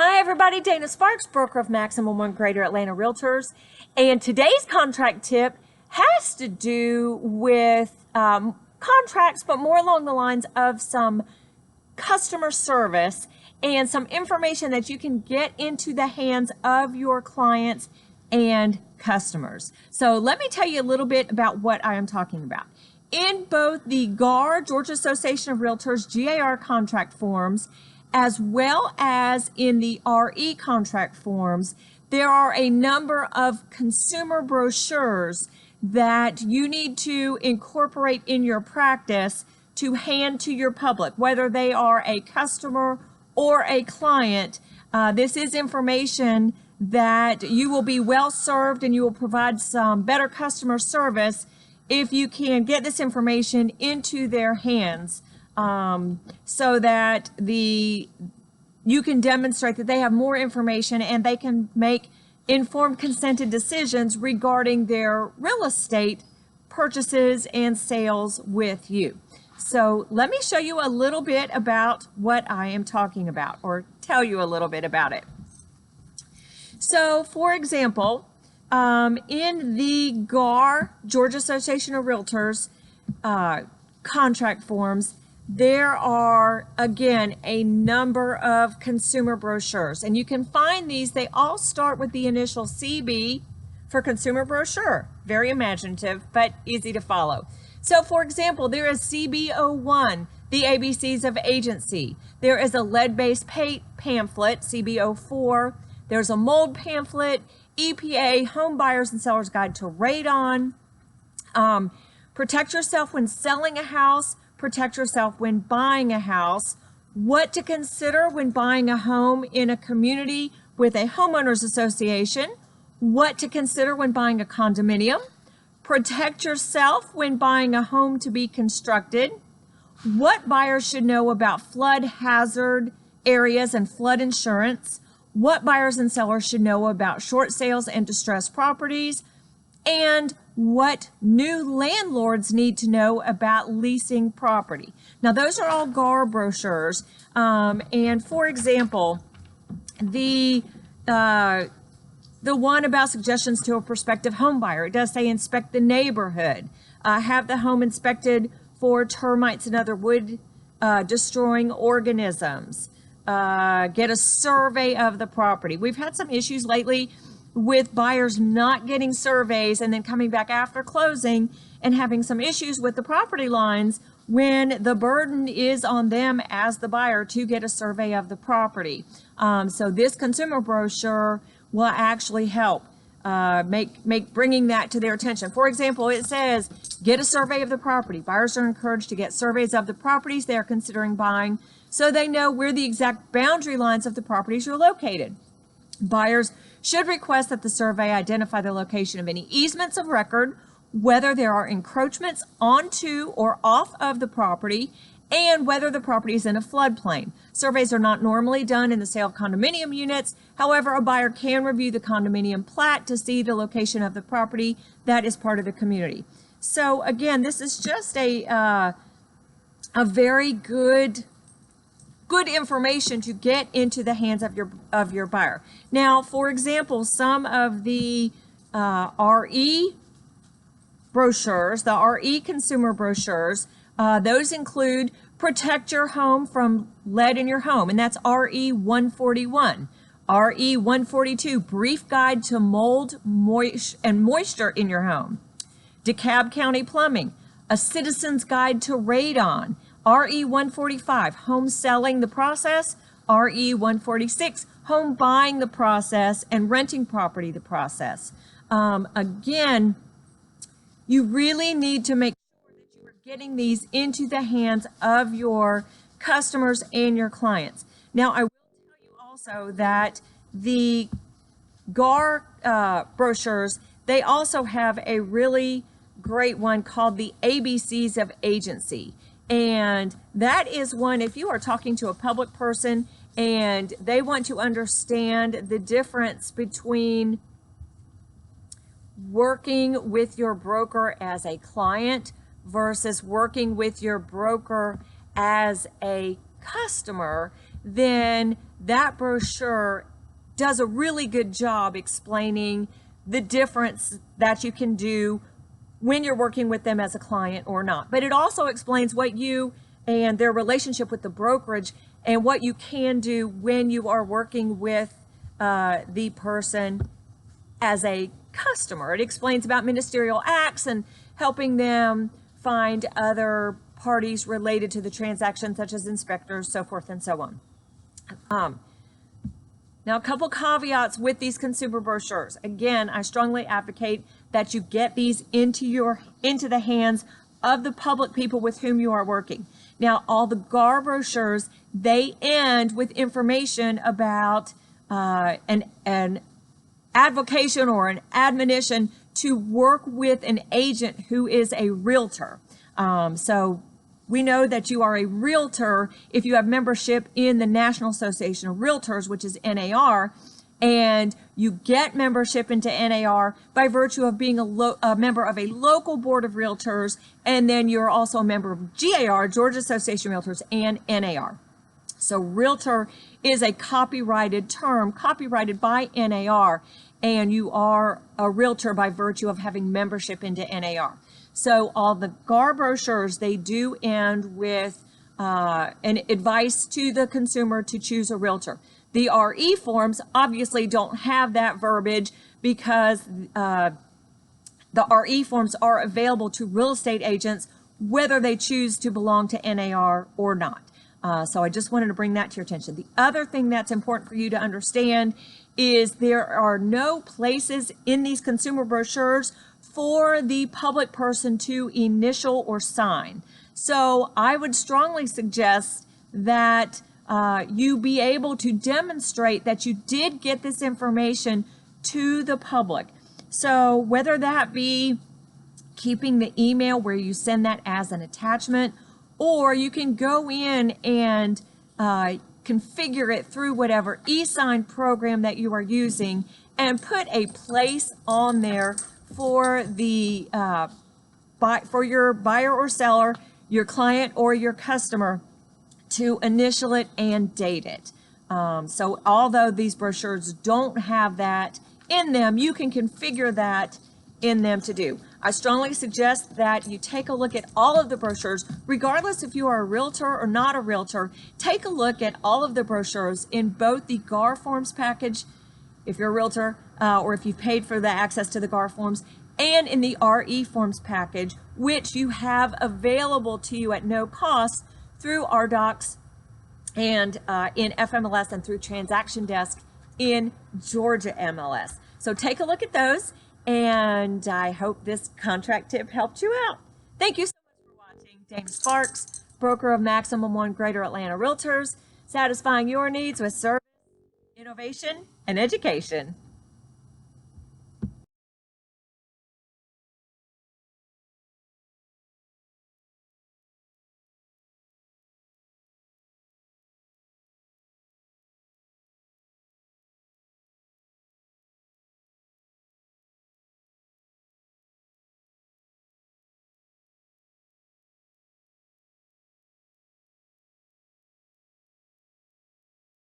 Hi everybody, Dana Sparks, broker of Maximum One Greater Atlanta Realtors. And today's contract tip has to do with contracts, but more along the lines of some customer service and some information that you can get into the hands of your clients and customers. So let me tell you a little bit about what I am talking about. In both the GAR, Georgia Association of Realtors, GAR contract forms, as well as in the RE contract forms, there are a number of consumer brochures that you need to incorporate in your practice to hand to your public, whether they are a customer or a client. This is information that you will be well served and you will provide some better customer service if you can get this information into their hands. So that you can demonstrate that they have more information and they can make informed consented decisions regarding their real estate purchases and sales with you. So let me show you a little bit about what I am talking about, or tell you a little bit about it. So for example, in the GAR, Georgia Association of Realtors, contract forms, there are, again, a number of consumer brochures, and you can find these. They all start with the initial CB for consumer brochure. Very imaginative, but easy to follow. So, for example, there is CB01, the ABCs of agency. There is a lead-based pamphlet, CB04. There's a mold pamphlet, EPA, Home Buyers and Sellers Guide to Radon. Protect yourself when selling a house. Protect yourself when buying a house, what to consider when buying a home in a community with a homeowners association, what to consider when buying a condominium, protect yourself when buying a home to be constructed, what buyers should know about flood hazard areas and flood insurance, what buyers and sellers should know about short sales and distressed properties, and what new landlords need to know about leasing property. Now, those are all GAR brochures. And for example, the one about suggestions to a prospective home buyer, it does say inspect the neighborhood, have the home inspected for termites and other wood destroying organisms, get a survey of the property. We've had some issues lately with buyers not getting surveys and then coming back after closing and having some issues with the property lines when the burden is on them as the buyer to get a survey of the property. So this consumer brochure will actually help make bringing that to their attention. For example, it says, get a survey of the property. Buyers are encouraged to get surveys of the properties they are considering buying so they know where the exact boundary lines of the properties are located. Buyers should request that the survey identify the location of any easements of record, whether there are encroachments onto or off of the property, and whether the property is in a floodplain. Surveys are not normally done in the sale of condominium units. However, a buyer can review the condominium plat to see the location of the property that is part of the community. So again, this is just a very good information to get into the hands of your buyer. Now, for example, some of the RE brochures, the RE consumer brochures, those include protect your home from lead in your home, and that's RE 141. RE 142, brief guide to mold and moisture in your home. DeKalb County Plumbing, a citizen's guide to radon. RE 145, home selling the process. RE 146, home buying the process and renting property the process. Again, you really need to make sure that you are getting these into the hands of your customers and your clients. Now, I will tell you also that the GAR brochures, they also have a really great one called the ABCs of Agency. And that is one, if you are talking to a public person and they want to understand the difference between working with your broker as a client versus working with your broker as a customer, then that brochure does a really good job explaining the difference that you can do when you're working with them as a client or not. But it also explains what you and their relationship with the brokerage and what you can do when you are working with the person as a customer. It explains about ministerial acts and helping them find other parties related to the transaction, such as inspectors, so forth and so on. Now, a couple caveats with these consumer brochures. Again, I strongly advocate that you get these into the hands of the public people with whom you are working. Now, all the GAR brochures, they end with information about an advocation or an admonition to work with an agent who is a realtor. So we know that you are a realtor if you have membership in the National Association of REALTORS, which is NAR, and you get membership into NAR by virtue of being a member of a local board of realtors, and then you're also a member of GAR, Georgia Association of REALTORS, and NAR. So realtor is a copyrighted term, copyrighted by NAR, and you are a realtor by virtue of having membership into NAR. So all the GAR brochures, they do end with an advice to the consumer to choose a realtor. The RE forms obviously don't have that verbiage because the RE forms are available to real estate agents whether they choose to belong to NAR or not. So I just wanted to bring that to your attention. The other thing that's important for you to understand is there are no places in these consumer brochures for the public person to initial or sign. So I would strongly suggest that you be able to demonstrate that you did get this information to the public. So whether that be keeping the email where you send that as an attachment, or you can go in and configure it through whatever e-sign program that you are using and put a place on there for the for your buyer or seller, your client or your customer to initial it and date it. So although these brochures don't have that in them, you can configure that in them to do. I strongly suggest that you take a look at all of the brochures, regardless if you are a realtor or not a realtor. Take a look at all of the brochures in both the GAR forms package, if you're a realtor, or if you've paid for the access to the GAR forms, and in the RE forms package, which you have available to you at no cost through RDocs and in FMLS and through Transaction Desk in Georgia MLS. So take a look at those, and I hope this contract tip helped you out. Thank you so much for watching. Dana Sparks, broker of Maximum One Greater Atlanta Realtors, satisfying your needs with service, innovation, and education.